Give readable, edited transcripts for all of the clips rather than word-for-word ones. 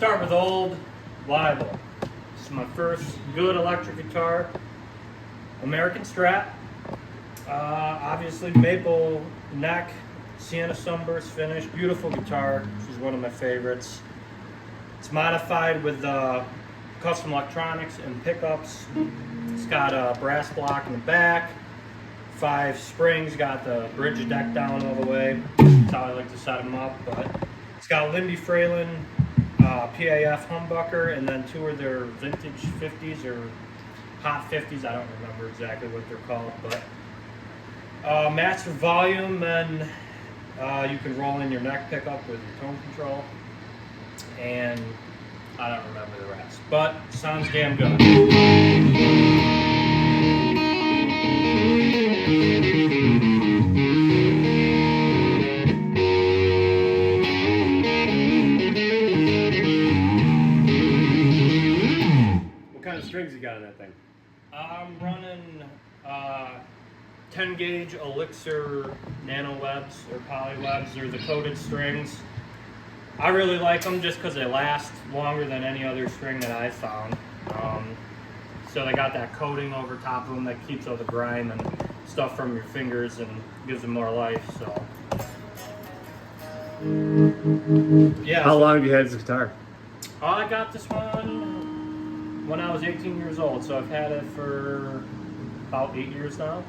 Start with old Lionel. This is my first good electric guitar. American Strat. Obviously maple neck, sienna sunburst finish. Beautiful guitar. This is one of my favorites. It's modified with custom electronics and pickups. It's got a brass block in the back, 5 springs, got the bridge deck down all the way. That's how I like to set them up. But it's got Lindy Fralin PAF humbucker, and then 2 of their vintage 50s or hot 50s. I don't remember exactly what they're called, but master volume, and you can roll in your neck pickup with your tone control, and I don't remember the rest, but sounds damn good. What kind of strings you got on that thing? I'm running 10 gauge Elixir nano webs or poly webs. They're the coated strings. I really like them just because they last longer than any other string that I've found. So they got that coating over top of them that keeps all the grime and stuff from your fingers and gives them more life. So yeah. How long have you had this guitar? I got this one when I was 18 years old, so I've had it for about 8 years now.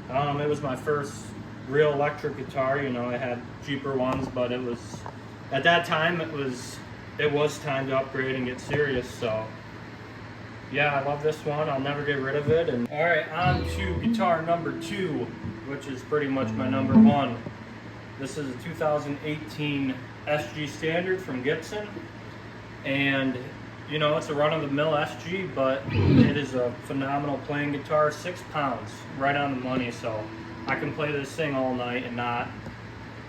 It was my first real electric guitar. You know, I had cheaper ones, but it was, at that time, it was time to upgrade and get serious. So yeah, I love this one. I'll never get rid of it. And all right, on to guitar number 2, which is pretty much my number 1. This is a 2018 SG Standard from Gibson, and you know, it's a run-of-the-mill SG, but it is a phenomenal playing guitar. 6 pounds, right on the money, so I can play this thing all night and not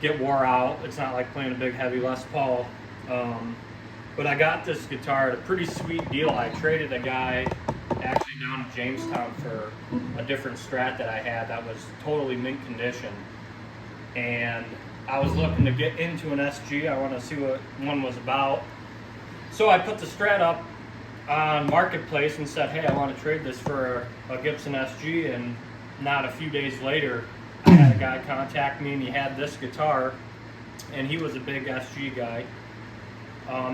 get wore out. It's not like playing a big heavy Les Paul. But I got this guitar at a pretty sweet deal. I traded a guy actually down in Jamestown for a different Strat that I had that was totally mint condition. And I was looking to get into an SG. I want to see what one was about. So I put the Strat up on Marketplace and said, hey, I want to trade this for a Gibson SG. And not a few days later, I had a guy contact me, and he had this guitar, and he was a big SG guy.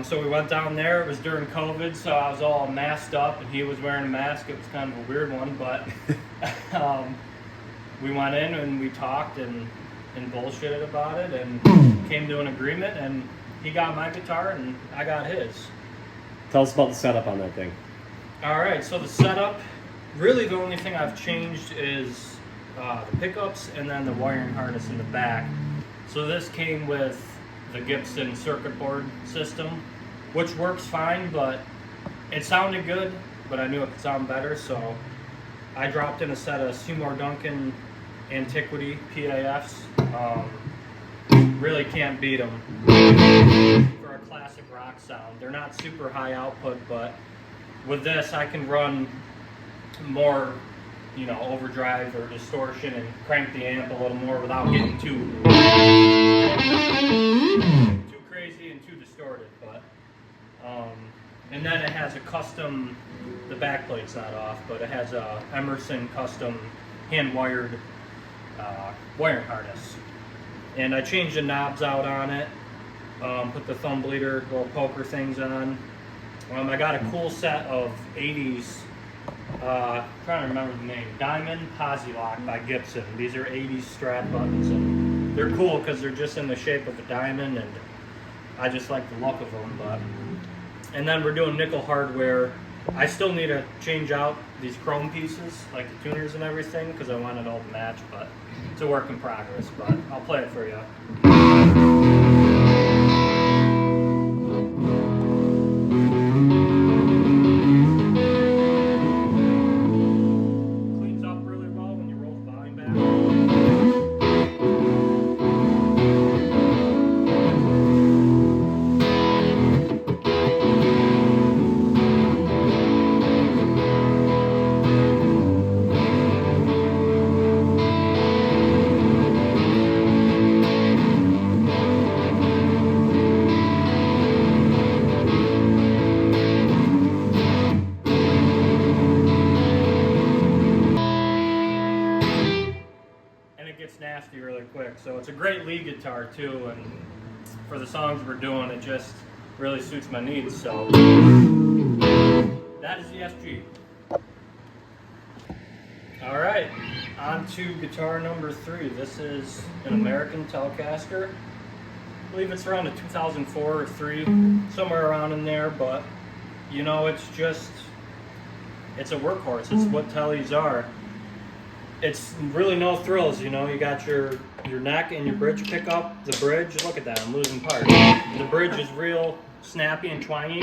So we went down there. It was during COVID, so I was all masked up, and he was wearing a mask. It was kind of a weird one, but we went in and we talked and bullshitted about it and came to an agreement, and he got my guitar and I got his. Tell us about the setup on that thing. All right, so the setup, really the only thing I've changed is the pickups and then the wiring harness in the back. So this came with the Gibson circuit board system, which works fine, but it sounded good, but I knew it could sound better, so I dropped in a set of Seymour Duncan Antiquity PAFs. Really can't beat them for a classic rock sound. They're not super high output, but with this I can run more, you know, overdrive or distortion and crank the amp a little more without getting too crazy and too distorted. But and then it has a custom, the backplate's not off, but it has a Emerson custom hand wired wiring harness. And I changed the knobs out on it, put the thumb bleeder little poker things on. I got a cool set of 80s, trying to remember the name, Diamond Posi-Lock by Gibson. These are 80s Strat buttons, and they're cool because they're just in the shape of a diamond, and I just like the look of them. And then we're doing nickel hardware. I still need to change out these chrome pieces, like the tuners and everything, because I want it all to match, but it's a work in progress, but I'll play it for you. Cleans up really well when you roll the volume back. quick. So it's a great lead guitar too, and for the songs we're doing, it just really suits my needs. So that is the SG. All right, on to guitar number 3. This is an American Telecaster. I believe it's around a 2004 or 3, somewhere around in there, but you know, it's a workhorse. It's what Tellies are. It's really no thrills, you know. You got your neck and your bridge pickup. The bridge, look at that, I'm losing part. The bridge is real snappy and twangy.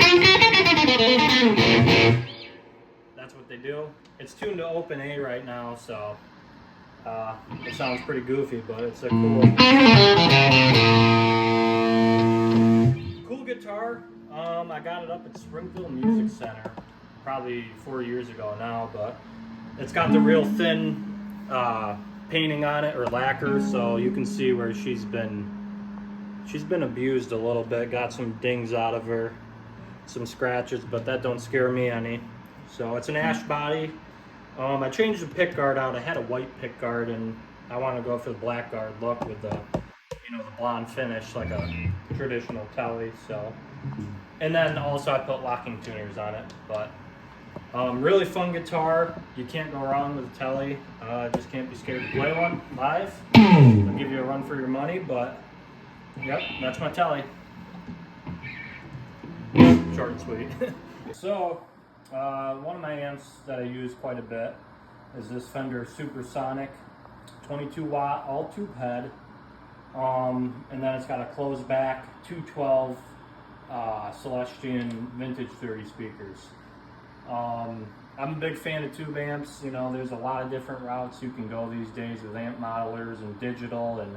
That's what they do. It's tuned to open A right now, so it sounds pretty goofy, but it's a cool guitar. I got it up at Springfield Music Center probably 4 years ago now, but it's got the real thin painting on it, or lacquer, so you can see where she's been abused a little bit. Got some dings out of her, some scratches, but that don't scare me any. So it's an ash body. I changed the pick guard out. I had a white pick guard, and I want to go for the black guard look with the, you know, the blonde finish like a traditional Telly. So, and then also I put locking tuners on it. But really fun guitar. You can't go wrong with a Telly. Just can't be scared to play one live. I'll give you a run for your money, but yep, that's my Telly. Short and sweet. So. One of my amps that I use quite a bit is this Fender Supersonic 22 watt all tube head, and then it's got a closed back 212 Celestion vintage 30 speakers. I'm a big fan of tube amps. You know, there's a lot of different routes you can go these days with amp modelers and digital, and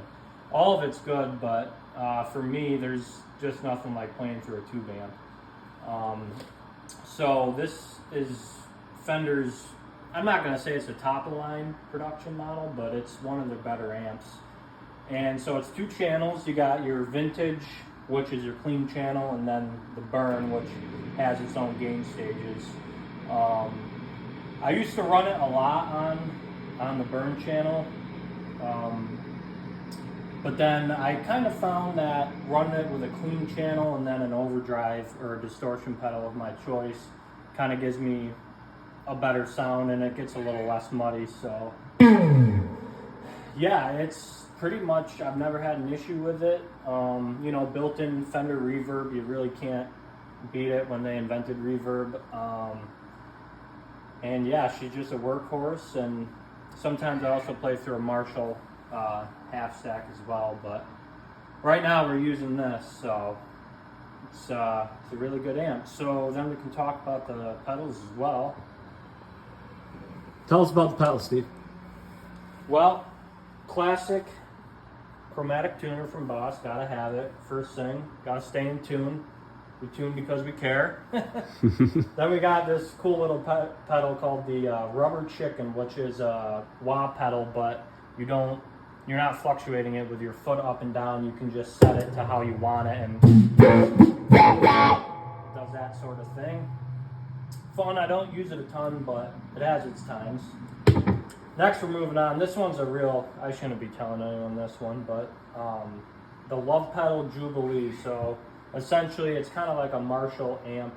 all of it's good, but for me there's just nothing like playing through a tube amp. So this is Fender's, I'm not going to say it's a top of the line production model, but it's one of the better amps. And so it's 2 channels. You got your vintage, which is your clean channel, and then the burn, which has its own gain stages. I used to run it a lot on the burn channel, but then I kind of found that running it with a clean channel and then an overdrive or a distortion pedal of my choice kind of gives me a better sound, and it gets a little less muddy. So yeah, it's pretty much, I've never had an issue with it. You know, built-in Fender reverb, you really can't beat it when they invented reverb. And yeah, she's just a workhorse, and sometimes I also play through a Marshall half stack as well, but right now we're using this, so it's a really good amp. So then we can talk about the pedals as well. Tell us about the pedals, Steve. Well, classic chromatic tuner from Boss, gotta have it. First thing, gotta stay in tune. We tune because we care. Then we got this cool little pedal called the Rubber Chicken, which is a wah pedal, but you're not fluctuating it with your foot up and down. You can just set it to how you want it, and it does that sort of thing. Fun. I don't use it a ton, but it has its times. Next, we're moving on. This one's a real, I shouldn't be telling anyone this one, but the Love Pedal Jubilee. So essentially, it's kind of like a Marshall amp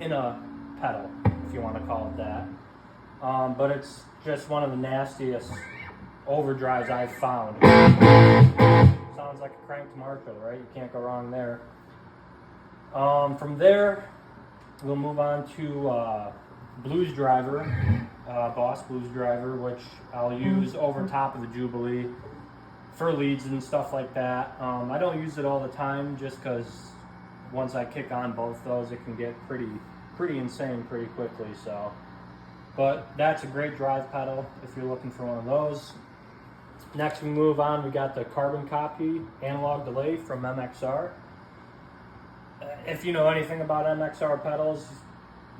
in a pedal, if you want to call it that. But it's just one of the nastiest overdrives I've found. Sounds like a cranked Marshall, right? You can't go wrong there. From there, we'll move on to Blues Driver, Boss Blues Driver, which I'll use over top of the Jubilee for leads and stuff like that. I don't use it all the time, just because once I kick on both those, it can get pretty insane pretty quickly. So, but that's a great drive pedal if you're looking for one of those. Next, we move on. We got the Carbon Copy analog delay from MXR. If you know anything about MXR pedals,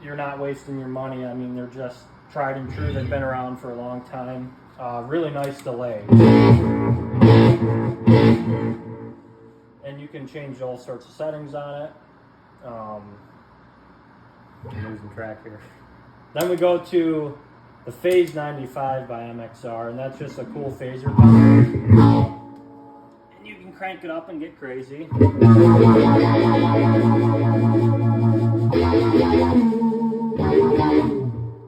you're not wasting your money. I mean, they're just tried and true. They've been around for a long time. Really nice delay. And you can change all sorts of settings on it. I'm losing track here. Then we go to the Phase 95 by MXR, and that's just a cool phaser pedal. crank it up and get crazy.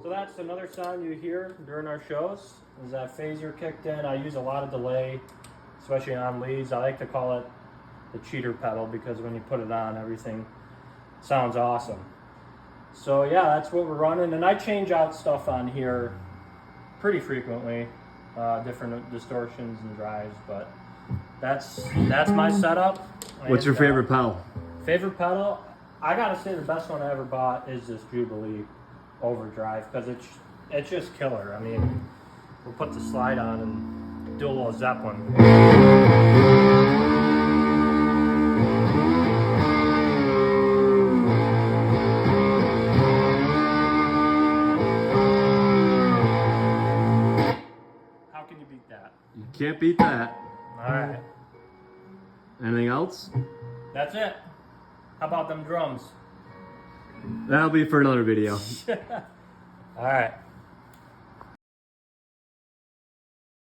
So that's another sound you hear during our shows, is that phaser kicked in. I use a lot of delay, especially on leads. I like to call it the cheater pedal because when you put it on, everything sounds awesome. So yeah, that's what we're running, and I change out stuff on here pretty frequently, different distortions and drives, but that's my setup. What's your favorite pedal? Favorite pedal? I gotta say the best one I ever bought is this Jubilee Overdrive because it's just killer. I mean, we'll put the slide on and do a little Zeppelin. How can you beat that? You can't beat that. All right, Anything else? that's it. How about them drums? That'll be for another video. All right.